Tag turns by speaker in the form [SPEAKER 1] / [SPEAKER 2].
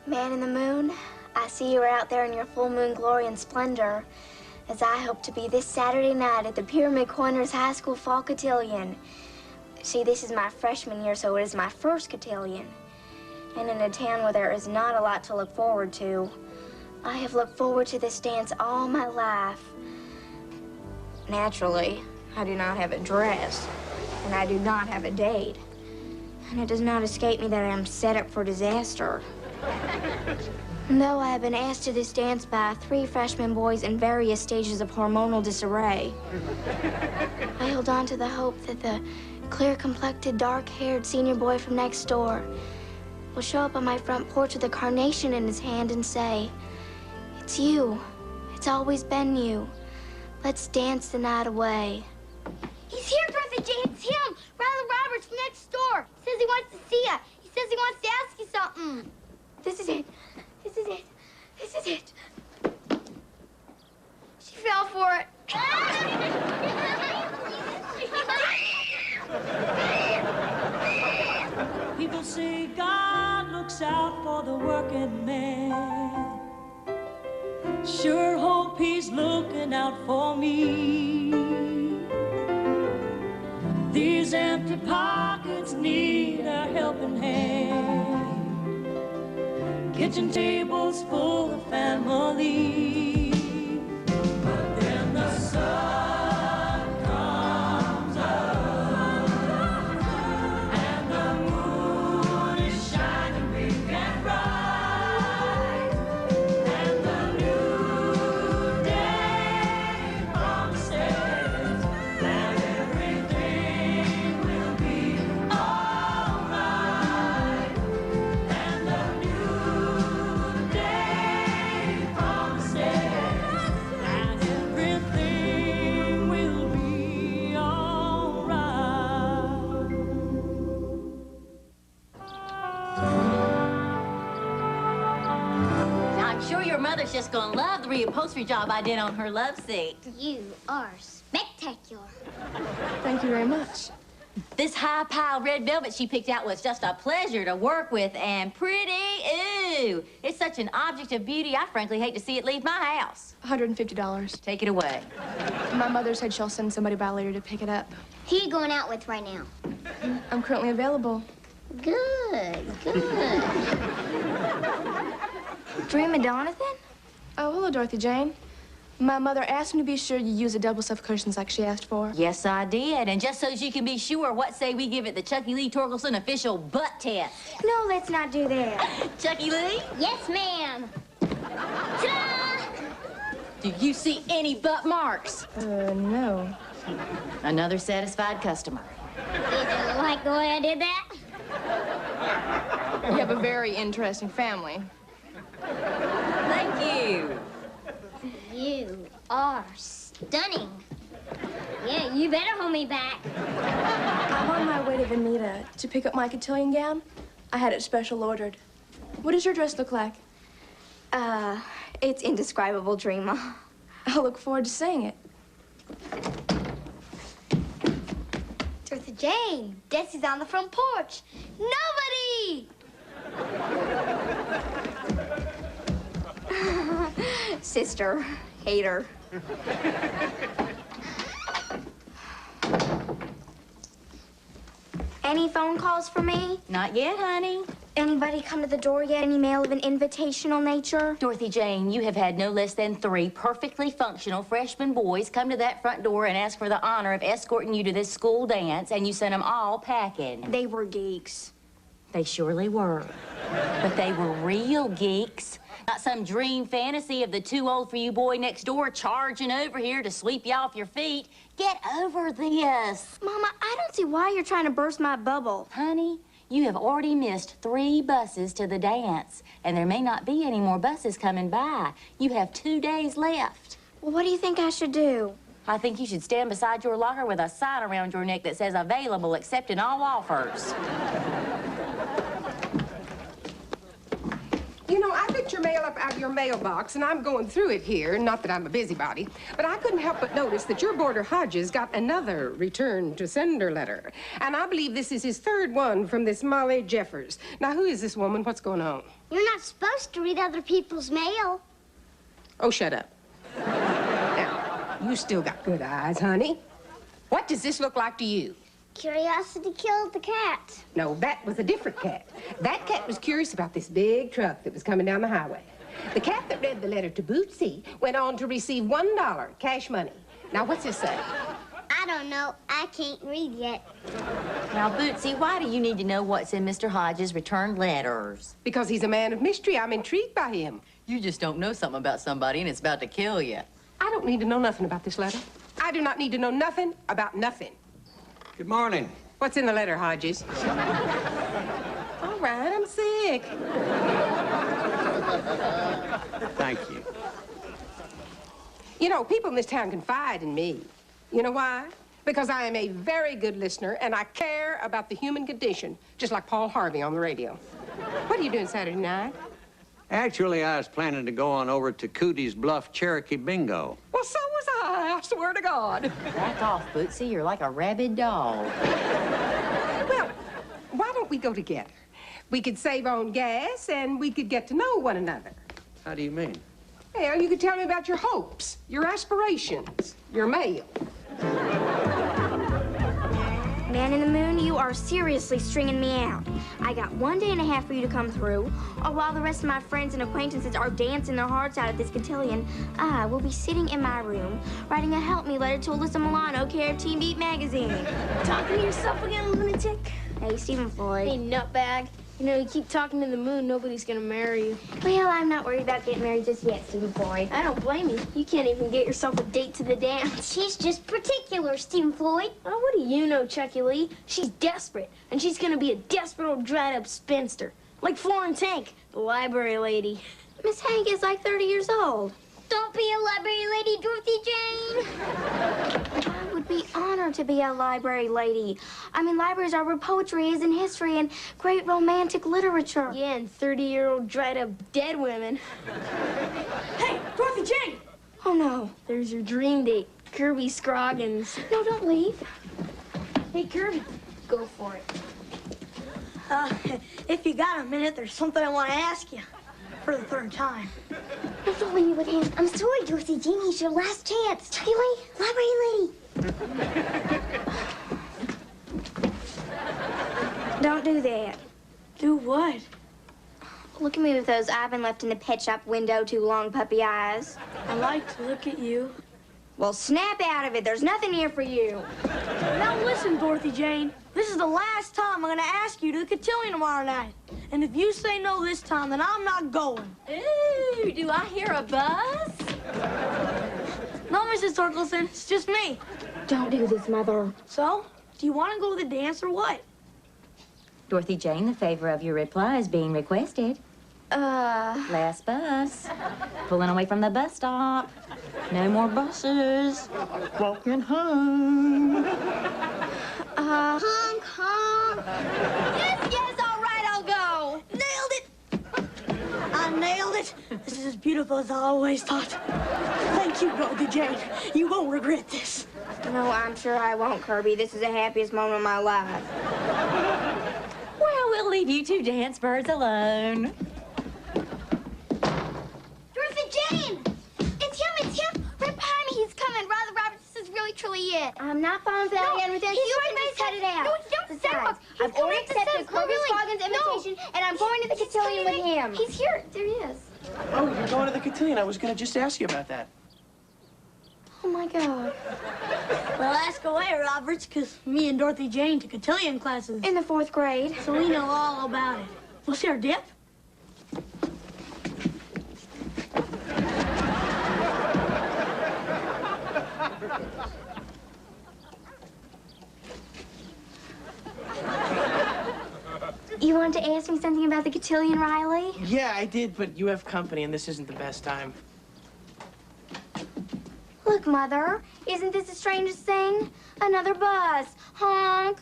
[SPEAKER 1] Man in the moon, I see you are out there in your full moon glory and splendor, as I hope to be this Saturday night at the Pyramid Corners High School Fall Cotillion. See, this is my freshman year, so it is my first cotillion. And in a town where there is not a lot to look forward to, I have looked forward to this dance all my life. Naturally, I do not have a dress, and I do not have a date. And it does not escape me that I am set up for disaster. Though I have been asked to this dance by 3 freshman boys in various stages of hormonal disarray, I held on to the hope that the clear-complected, dark-haired senior boy from next door will show up on my front porch with a carnation in his hand and say, "It's you. It's always been you. Let's dance the night away."
[SPEAKER 2] He's here, Dorothy Jane. It's him, Riley Roberts from next door. He says he wants to see you. He says he wants to ask you something.
[SPEAKER 1] This is it. This is it. This is it.
[SPEAKER 2] She fell for it.
[SPEAKER 3] People say God looks out for the working man. Sure hope he's looking out for me. These empty pockets need a helping hand. Kitchen tables full of family. But then the sun comes up and the moon is shining big and bright, and the new day promises that everything will be alright, and the new day promises that everything will be alright.
[SPEAKER 4] I'm sure your mother's just gonna love the reupholstery job I did on her love seat.
[SPEAKER 2] You are spectacular.
[SPEAKER 5] Thank you very much.
[SPEAKER 4] This high-piled red velvet she picked out was just a pleasure to work with, and pretty, ooh. It's such an object of beauty, I frankly hate to see it leave my house.
[SPEAKER 5] $150.
[SPEAKER 4] Take it away.
[SPEAKER 5] My mother said she'll send somebody by later to pick it up.
[SPEAKER 2] Who you going out with right now?
[SPEAKER 5] I'm currently available.
[SPEAKER 2] Good, good.
[SPEAKER 1] Dream of Donathan?
[SPEAKER 5] Oh, hello, Dorothy Jane. My mother asked me to be sure you use a double stuffed cushions like she asked for.
[SPEAKER 4] Yes, I did, and just so you can be sure, what say we give it the Chucky Lee Torkelson official butt test?
[SPEAKER 1] No, let's not do that.
[SPEAKER 4] Chucky Lee,
[SPEAKER 2] Yes, ma'am. Ta-da!
[SPEAKER 4] do you see any butt marks?
[SPEAKER 5] No.
[SPEAKER 4] Another satisfied customer.
[SPEAKER 2] Did you like the way I did that?
[SPEAKER 5] You have a very interesting family.
[SPEAKER 4] Thank you.
[SPEAKER 2] You are stunning. Yeah, you better hold me back.
[SPEAKER 5] I'm on my way to Veneta to pick up my cotillion gown. I had it special ordered. What does your dress look like?
[SPEAKER 1] It's indescribable, Dreama.
[SPEAKER 5] I'll look forward to seeing it.
[SPEAKER 2] Dorothy Jane, Desi's on the front porch. Nobody!
[SPEAKER 1] Sister, hater. Any phone calls for me?
[SPEAKER 4] Not yet, honey.
[SPEAKER 1] Anybody come to the door yet? Any mail of an invitational nature?
[SPEAKER 4] Dorothy Jane, you have had no less than 3 perfectly functional freshman boys come to that front door and ask for the honor of escorting you to this school dance, and you sent them all packing.
[SPEAKER 1] They were geeks.
[SPEAKER 4] They surely were. But they were real geeks. Not some dream fantasy of the too old for you boy next door charging over here to sweep you off your feet. Get over this.
[SPEAKER 1] Mama, I don't see why you're trying to burst my bubble.
[SPEAKER 4] Honey, you have already missed 3 buses to the dance, and there may not be any more buses coming by. You have 2 days left.
[SPEAKER 1] Well, what do you think I should do?
[SPEAKER 4] I think you should stand beside your locker with a sign around your neck that says available, accepting all offers.
[SPEAKER 6] You know, I've been your mail up out of your mailbox, and I'm going through it here. Not that I'm a busybody, but I couldn't help but notice that your boarder Hodges got another return to sender letter. And I believe this is his third one from this Molly Jeffers. Now, who is this woman? What's going on?
[SPEAKER 2] You're not supposed to read other people's mail.
[SPEAKER 6] Oh, shut up. Now, you still got good eyes, honey. What does this look like to you?
[SPEAKER 2] Curiosity killed the cat.
[SPEAKER 6] No, that was a different cat. That cat was curious about this big truck that was coming down the highway. The cat that read the letter to Bootsy went on to receive $1 cash money. Now, what's this say?
[SPEAKER 2] I don't know. I can't read yet.
[SPEAKER 4] Now, Bootsy, why do you need to know what's in Mr. Hodges' returned letters?
[SPEAKER 6] Because he's a man of mystery. I'm intrigued by him.
[SPEAKER 4] You just don't know something about somebody and it's about to kill you.
[SPEAKER 6] I don't need to know nothing about this letter. I do not need to know nothing about nothing.
[SPEAKER 7] Good morning.
[SPEAKER 6] What's in the letter, Hodges? All right, I'm sick.
[SPEAKER 7] Thank you.
[SPEAKER 6] You know, people in this town confide in me. You know why? Because I am a very good listener, and I care about the human condition, just like Paul Harvey on the radio. What are you doing Saturday night?
[SPEAKER 7] Actually, I was planning to go on over to Cootie's Bluff Cherokee Bingo.
[SPEAKER 6] Well, so was I swear to God.
[SPEAKER 4] Back off, Bootsy. You're like a rabid dog.
[SPEAKER 6] Well, why don't we go together? We could save on gas, and we could get to know one another.
[SPEAKER 7] How do you mean?
[SPEAKER 6] Well, you could tell me about your hopes, your aspirations, your mail.
[SPEAKER 1] Man in the Moon, you are seriously stringing me out. I got 1 day and a half for you to come through, or while the rest of my friends and acquaintances are dancing their hearts out at this cotillion, I will be sitting in my room writing a help me letter to Alyssa Milano, care of Teen Beat magazine.
[SPEAKER 2] Talking to yourself again, lunatic?
[SPEAKER 1] Hey, Stephen Floyd.
[SPEAKER 2] Hey, nutbag. You know, you keep talking to the moon, nobody's gonna marry you.
[SPEAKER 1] Well, I'm not worried about getting married just yet, Stephen Floyd.
[SPEAKER 2] I don't blame you. You can't even get yourself a date to the dance. She's just particular, Stephen Floyd. Oh, what do you know, Chucky Lee? She's desperate, and she's gonna be a desperate old dried-up spinster. Like Florence Hank, the library lady.
[SPEAKER 1] Miss Hank is like 30 years old.
[SPEAKER 2] Don't be a library lady, Dorothy Jane.
[SPEAKER 1] I would be honored to be a library lady. I mean, libraries are where poetry is and history and great romantic literature.
[SPEAKER 2] Yeah, and 30-year-old dried-up dead women. Hey, Dorothy Jane!
[SPEAKER 1] Oh, no.
[SPEAKER 2] There's your dream date, Kirby Scroggins.
[SPEAKER 1] No, don't leave.
[SPEAKER 2] Hey, Kirby, go for it.
[SPEAKER 8] If you got a minute, there's something I want to ask you for the third time.
[SPEAKER 2] No, don't leave me with him. I'm sorry, Dorothy Jane. He's your last chance. Chucky Lee, library lady.
[SPEAKER 1] Don't do that.
[SPEAKER 8] Do what?
[SPEAKER 1] Look at me with those I've been left in the pet shop window too long puppy eyes.
[SPEAKER 8] I like to look at you.
[SPEAKER 1] Well, snap out of it. There's nothing here for you.
[SPEAKER 8] Now listen, Dorothy Jane. This is the last time I'm going to ask you to the cotillion tomorrow night. And if you say no this time, then I'm not going.
[SPEAKER 4] Ooh, do I hear a buzz?
[SPEAKER 8] No, Mrs. Torkelson, it's just me.
[SPEAKER 1] Don't do this, Mother.
[SPEAKER 8] So, do you want to go to the dance or what?
[SPEAKER 4] Dorothy Jane, the favor of your reply is being requested. Last bus. Pulling away from the bus stop. No more buses. Walking home.
[SPEAKER 2] Honk, honk.
[SPEAKER 8] Yes, all right, I'll go. Nailed it. I nailed it. This is as beautiful as I always thought. Thank you, Dorothy Jane. You won't regret this.
[SPEAKER 1] No, I'm sure I won't, Kirby. This is the happiest moment of my life.
[SPEAKER 4] Well, we'll leave you two dance birds alone.
[SPEAKER 2] Dorothy Jane! It's him! Right behind me, he's coming. Rather, Roberts, this is really, truly it.
[SPEAKER 1] I'm not falling for that again with this.
[SPEAKER 2] he's
[SPEAKER 1] You
[SPEAKER 2] right
[SPEAKER 1] can just
[SPEAKER 2] by
[SPEAKER 1] cut it out.
[SPEAKER 2] No, don't set him up.
[SPEAKER 1] Besides, I've already accepted
[SPEAKER 2] No,
[SPEAKER 1] Kirby
[SPEAKER 2] really.
[SPEAKER 1] Scroggins' invitation, and I'm going to the
[SPEAKER 2] He's
[SPEAKER 1] cotillion with
[SPEAKER 2] coming.
[SPEAKER 1] him.
[SPEAKER 2] He's here. There he is.
[SPEAKER 9] Oh, you're going to the cotillion. I was going to just ask you about that.
[SPEAKER 1] Oh, my God.
[SPEAKER 8] Well, ask away, Roberts, because me and Dorothy Jane took cotillion classes.
[SPEAKER 1] In the 4th grade.
[SPEAKER 8] So we know all about it. We'll share a dip.
[SPEAKER 1] You wanted to ask me something about the cotillion, Riley?
[SPEAKER 9] Yeah, I did, but you have company, and this isn't the best time.
[SPEAKER 1] Look, Mother, isn't this the strangest thing? Another bus. Honk.